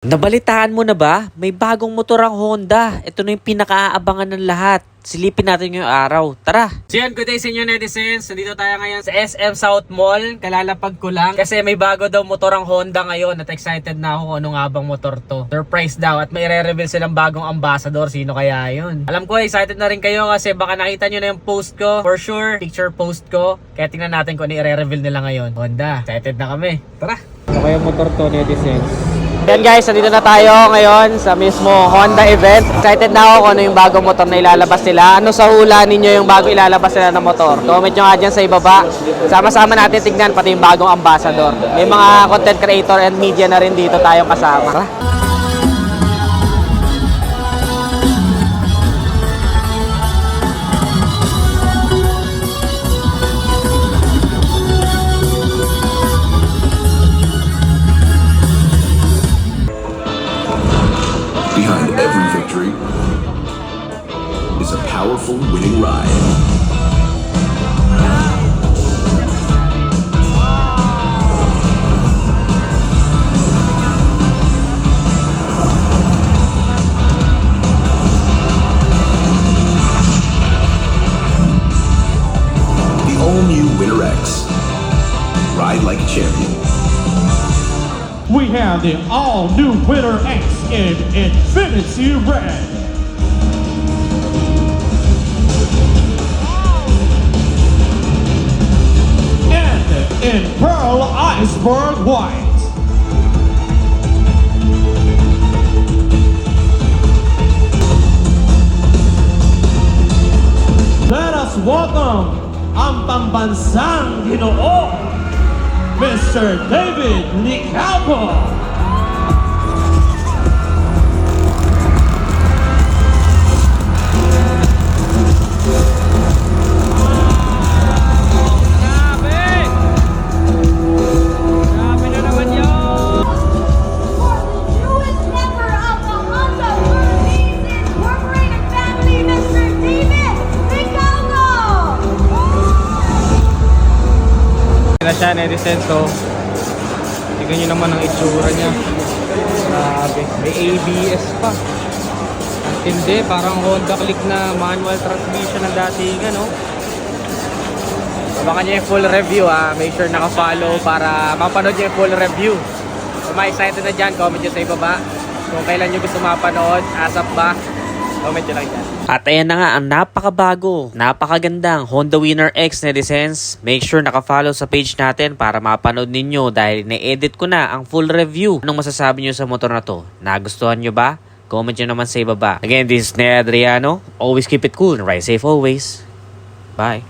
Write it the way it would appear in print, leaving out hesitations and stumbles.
Nabalitaan mo na ba? May bagong motor ang Honda. Ito na yung pinaka-aabangan ng lahat. Silipin natin yung araw. Tara! So yan, good day sa inyo netizens. Nandito tayo ngayon sa SM South Mall. Kalalapag ko lang. Kasi may bago daw motor ang Honda ngayon. At excited na ako kung ano nga bang motor to. Surprise daw. At may re-reveal silang bagong ambassador. Sino kaya yun? Alam ko, excited na rin kayo kasi baka nakita nyo na yung post ko. For sure, picture post ko. Kaya tingnan natin kung ano i-re-reveal nila ngayon. Honda, excited na kami. Tara! Ito kaya motor to netizens. Yan guys, nandito na tayo ngayon sa mismo Honda event. Excited na ako kung ano yung bagong motor na ilalabas nila. Ano sa hula ninyo yung bago ilalabas nila ng motor? Comment nyo nga dyan sa ibaba. Sama-sama natin tignan pati yung bagong ambassador. May mga content creator and media na rin dito tayong kasama. Behind every victory is a powerful winning ride. The all-new Winner X. Ride like a champion. We have the all-new Winner X in Infinity Red. And in Pearl Iceberg White. Let us welcome ang pambansang Ginoo, Mr. David Licalco. Newest member of the Honda Philippines Incorporated family, Mr. David Licalco. Na siya, netizens, so tignan nyo naman ang itsura niya. Grabe, may ABS pa. Ang tindi, parang Honda Click na manual transmission ng datingan, no? Abangan nyo yung full review, ha. Make sure naka-follow para mapanood nyo yung full review. Kung ma-excited na dyan, comment nyo sa ibaba. Kung kailan nyo gusto mapanood, asap ba, comment nyo lang dyan. At ayan na nga ang napakabago, napakagandang Honda Winner X netizens. Make sure naka-follow sa page natin para mapanood ninyo dahil na-edit ko na ang full review. Anong masasabi nyo sa motor na to? Nagustuhan nyo ba? Comment nyo naman sa ibaba. Again, this is Ned Adriano. Always keep it cool and ride safe always. Bye!